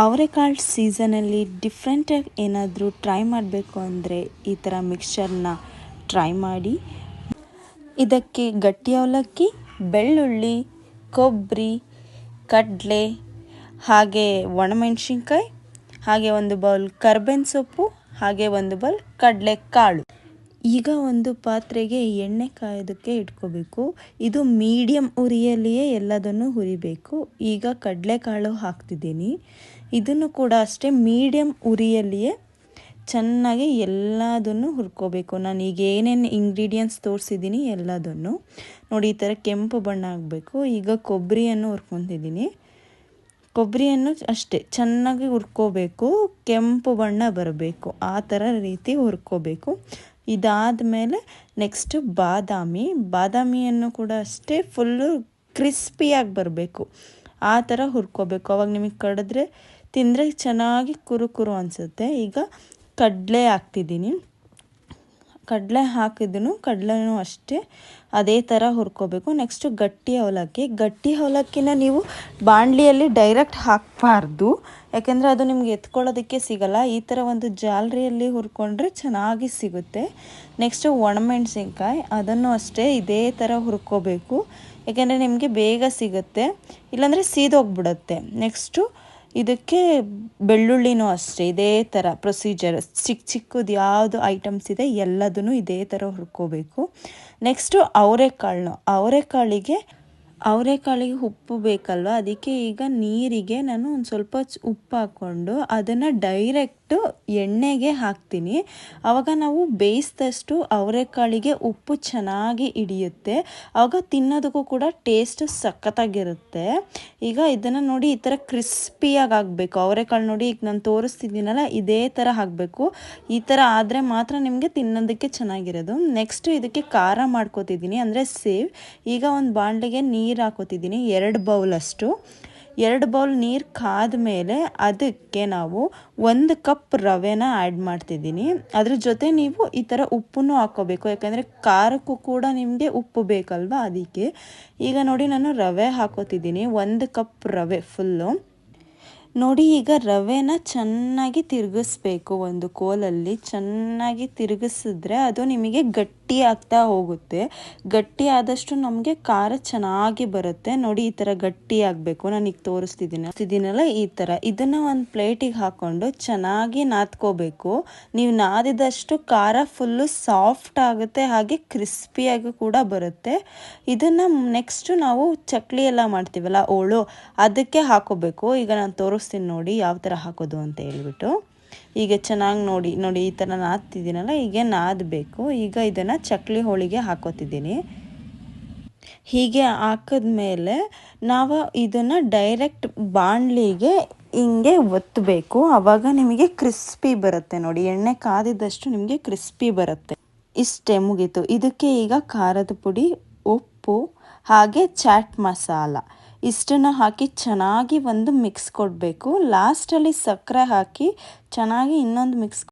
ಅವರೆಕಾಳು ಸೀಸನಲ್ಲಿ ಡಿಫ್ರೆಂಟಾಗಿ ಏನಾದರೂ ಟ್ರೈ ಮಾಡಬೇಕು ಅಂದರೆ ಈ ಥರ ಮಿಕ್ಸ್ಚರ್ನ ಟ್ರೈ ಮಾಡಿ. ಇದಕ್ಕೆ ಗಟ್ಟಿ ಅವಲಕ್ಕಿ, ಬೆಳ್ಳುಳ್ಳಿ, ಕೊಬ್ಬರಿ, ಕಡಲೆ, ಹಾಗೆ ಒಣಮೆಣಸಿನ್ಕಾಯಿ, ಹಾಗೆ ಒಂದು ಬೌಲ್ ಕರ್ಬೇವಿನ ಸೊಪ್ಪು, ಹಾಗೆ ಒಂದು ಬೌಲ್ ಕಡಲೆಕಾಳು. ಈಗ ಒಂದು ಪಾತ್ರೆಗೆ ಎಣ್ಣೆ ಕಾಯೋದಕ್ಕೆ ಇಟ್ಕೋಬೇಕು. ಇದು ಮೀಡಿಯಮ್ ಉರಿಯಲ್ಲಿಯೇ ಎಲ್ಲದನ್ನು ಹುರಿಬೇಕು. ಈಗ ಕಡಲೆಕಾಳು ಹಾಕ್ತಿದ್ದೀನಿ. ಇದನ್ನು ಕೂಡ ಅಷ್ಟೇ ಮೀಡಿಯಮ್ ಉರಿಯಲ್ಲಿಯೇ ಚೆನ್ನಾಗಿ ಎಲ್ಲದನ್ನು ಹುರ್ಕೋಬೇಕು. ನಾನು ಈಗ ಏನೇನು ಇಂಗ್ರೀಡಿಯೆಂಟ್ಸ್ ತೋರಿಸಿದ್ದೀನಿ ಎಲ್ಲದನ್ನು ನೋಡಿ. ಈ ಥರ ಕೆಂಪು ಬಣ್ಣ ಆಗಬೇಕು. ಈಗ ಕೊಬ್ಬರಿಯನ್ನು ಹುರ್ಕೊತಿದ್ದೀನಿ. ಕೊಬ್ಬರಿಯನ್ನು ಅಷ್ಟೇ ಚೆನ್ನಾಗಿ ಹುರ್ಕೋಬೇಕು. ಕೆಂಪು ಬಣ್ಣ ಬರಬೇಕು, ಆ ಥರ ರೀತಿ ಹುರ್ಕೋಬೇಕು. ಇದಾದ ಮೇಲೆ ನೆಕ್ಸ್ಟು ಬಾದಾಮಿಯನ್ನು ಕೂಡ ಅಷ್ಟೇ ಫುಲ್ಲು ಕ್ರಿಸ್ಪಿಯಾಗಿ ಬರಬೇಕು, ಆ ಥರ ಹುರ್ಕೋಬೇಕು. ಅವಾಗ ನಿಮಗೆ ಕಡಿದ್ರೆ ತಿಂದರೆ ಚೆನ್ನಾಗಿ ಕುರು ಅನಿಸುತ್ತೆ. ಈಗ ಕಡಲೆ ಹಾಕ್ತಿದ್ದೀನಿ. ಕಡಲೆ ಹಾಕಿದನು ಕಡಲೆನೂ ಅಷ್ಟೇ ಅದೇ ಥರ ಹುರ್ಕೋಬೇಕು. ನೆಕ್ಸ್ಟು ಗಟ್ಟಿ ಅವಲಕ್ಕಿನ ನೀವು ಬಾಣಲಿಯಲ್ಲಿ ಡೈರೆಕ್ಟ್ ಹಾಕಬಾರ್ದು, ಯಾಕೆಂದರೆ ಅದು ನಿಮ್ಗೆ ಎತ್ಕೊಳ್ಳೋದಕ್ಕೆ ಸಿಗಲ್ಲ. ಈ ಥರ ಒಂದು ಜಾಲರಿಯಲ್ಲಿ ಹುರ್ಕೊಂಡ್ರೆ ಚೆನ್ನಾಗಿ ಸಿಗುತ್ತೆ. ನೆಕ್ಸ್ಟು ಒಣಮೆಣಸಿನ್ಕಾಯಿ, ಅದನ್ನು ಅಷ್ಟೇ ಇದೇ ಥರ ಹುರ್ಕೋಬೇಕು, ಯಾಕೆಂದರೆ ನಿಮಗೆ ಬೇಗ ಸಿಗುತ್ತೆ, ಇಲ್ಲಾಂದರೆ ಸೀದೋಗ್ಬಿಡುತ್ತೆ. ನೆಕ್ಸ್ಟು ಇದಕ್ಕೆ ಬೆಳ್ಳುಳ್ಳಿನೂ ಅಷ್ಟೇ ಇದೇ ಥರ ಪ್ರೊಸೀಜರ್. ಚಿಕ್ಕದು ಯಾವುದು ಐಟಮ್ಸ್ ಇದೆ ಎಲ್ಲದನ್ನು ಇದೇ ಥರ ಹುರ್ಕೋಬೇಕು. ನೆಕ್ಸ್ಟು ಅವರೆಕಾಳಿಗೆ ಉಪ್ಪು ಬೇಕಲ್ವ, ಅದಕ್ಕೆ ಈಗ ನೀರಿಗೆ ನಾನು ಒಂದು ಸ್ವಲ್ಪ ಉಪ್ಪು ಹಾಕ್ಕೊಂಡು ಅದನ್ನು ಡೈರೆಕ್ಟು ಎಣ್ಣೆಗೆ ಹಾಕ್ತೀನಿ. ಆವಾಗ ನಾವು ಬೇಯಿಸಿದಷ್ಟು ಅವರೆಕಾಳಿಗೆ ಉಪ್ಪು ಚೆನ್ನಾಗಿ ಹಿಡಿಯುತ್ತೆ, ಆವಾಗ ತಿನ್ನೋದಕ್ಕೂ ಕೂಡ ಟೇಸ್ಟ್ ಸಖತ್ತಾಗಿರುತ್ತೆ. ಈಗ ಇದನ್ನು ನೋಡಿ ಈ ಥರ ಕ್ರಿಸ್ಪಿಯಾಗಿ ಆಗಬೇಕು. ಅವರೆಕಾಳು ನೋಡಿ ಈಗ ನಾನು ತೋರಿಸ್ತಿದ್ದೀನಲ್ಲ ಇದೇ ಥರ ಆಗಬೇಕು. ಈ ಥರ ಆದರೆ ಮಾತ್ರ ನಿಮಗೆ ತಿನ್ನೋದಕ್ಕೆ ಚೆನ್ನಾಗಿರೋದು. ನೆಕ್ಸ್ಟು ಇದಕ್ಕೆ ಖಾರ ಮಾಡ್ಕೋತಿದ್ದೀನಿ, ಅಂದರೆ ಸೇವ್. ಈಗ ಒಂದು ಬಾಣಲೆಗೆ ನೀರು ಹಾಕೋತಿದ್ದೀನಿ, 2 ಬೌಲಷ್ಟು. 2 ಬೌಲ್ ನೀರು ಕಾದ ಮೇಲೆ ಅದಕ್ಕೆ ನಾವು 1 ಕಪ್ ರವೆನ ಆ್ಯಡ್ ಮಾಡ್ತಿದ್ದೀನಿ. ಅದ್ರ ಜೊತೆ ನೀವು ಈ ಥರ ಉಪ್ಪನ್ನು ಹಾಕ್ಕೋಬೇಕು, ಯಾಕಂದರೆ ಖಾರಕ್ಕೂ ಕೂಡ ನಿಮಗೆ ಉಪ್ಪು ಬೇಕಲ್ವ, ಅದಕ್ಕೆ. ಈಗ ನೋಡಿ ನಾನು ರವೆ ಹಾಕೋತಿದ್ದೀನಿ, 1 ಕಪ್ ರವೆ ಫುಲ್ಲು. ನೋಡಿ ಈಗ ರವೆನ ಚೆನ್ನಾಗಿ ತಿರುಗಿಸ್ಬೇಕು. ಒಂದು ಕೋಲಲ್ಲಿ ಚೆನ್ನಾಗಿ ತಿರುಗಿಸಿದ್ರೆ ಅದು ನಿಮಗೆ ಗಟ್ಟಿ ಆಗ್ತಾ ಹೋಗುತ್ತೆ. ಗಟ್ಟಿ ಆದಷ್ಟು ನಮಗೆ ಖಾರ ಚೆನ್ನಾಗಿ ಬರುತ್ತೆ. ನೋಡಿ ಈ ಥರ ಗಟ್ಟಿ ಆಗಬೇಕು. ನಾನು ಈಗ ತೋರಿಸ್ತಿದ್ದೀನಲ್ಲ ಈ ಥರ. ಇದನ್ನು ಒಂದು ಪ್ಲೇಟಿಗೆ ಹಾಕ್ಕೊಂಡು ಚೆನ್ನಾಗಿ ನಾದ್ಕೋಬೇಕು. ನೀವು ನಾದಿದಷ್ಟು ಖಾರ ಫುಲ್ಲು ಸಾಫ್ಟ್ ಆಗುತ್ತೆ, ಹಾಗೆ ಕ್ರಿಸ್ಪಿಯಾಗಿ ಕೂಡ ಬರುತ್ತೆ. ಇದನ್ನು ನೆಕ್ಸ್ಟು ನಾವು ಚಕ್ಲಿ ಎಲ್ಲ ಮಾಡ್ತೀವಲ್ಲ ಹೋಳು, ಅದಕ್ಕೆ ಹಾಕೋಬೇಕು. ಈಗ ನಾನು ತೋರಿಸ್ತೀನಿ ನೋಡಿ ಯಾವ ಥರ ಹಾಕೋದು ಅಂತ ಹೇಳ್ಬಿಟ್ಟು. ಈಗ ಚೆನ್ನಾಗಿ ನೋಡಿ ಈ ಥರ ನಾದ್ತಿದ್ದೀನಲ್ಲ, ಹೀಗೆ ನಾದಬೇಕು. ಈಗ ಇದನ್ನು ಚಕ್ಲಿ ಹೋಳಿಗೆ ಹಾಕೋತಿದ್ದೀನಿ. ಹೀಗೆ ಹಾಕಿದ್ಮೇಲೆ ನಾವು ಇದನ್ನು ಡೈರೆಕ್ಟ್ ಬಾಣಲಿಗೆ ಹಿಂಗೆ ಒತ್ತಬೇಕು, ಆವಾಗ ನಿಮಗೆ ಕ್ರಿಸ್ಪಿ ಬರುತ್ತೆ. ನೋಡಿ ಎಣ್ಣೆ ಕಾದಿದ್ದಷ್ಟು ನಿಮಗೆ ಕ್ರಿಸ್ಪಿ ಬರುತ್ತೆ. ಇಷ್ಟೇ, ಮುಗೀತು. ಇದಕ್ಕೆ ಈಗ ಖಾರದ ಪುಡಿ, ಉಪ್ಪು, ಹಾಗೆ ಚಾಟ್ ಮಸಾಲ ಇಷ್ಟನ್ನು ಹಾಕಿ ಚೆನ್ನಾಗಿ ಒಂದು ಮಿಕ್ಸ್ ಕೊಡಬೇಕು. ಲಾಸ್ಟಲ್ಲಿ ಸಕ್ಕರೆ ಹಾಕಿ ಚೆನ್ನಾಗಿ ಇನ್ನೊಂದು ಮಿಕ್ಸ್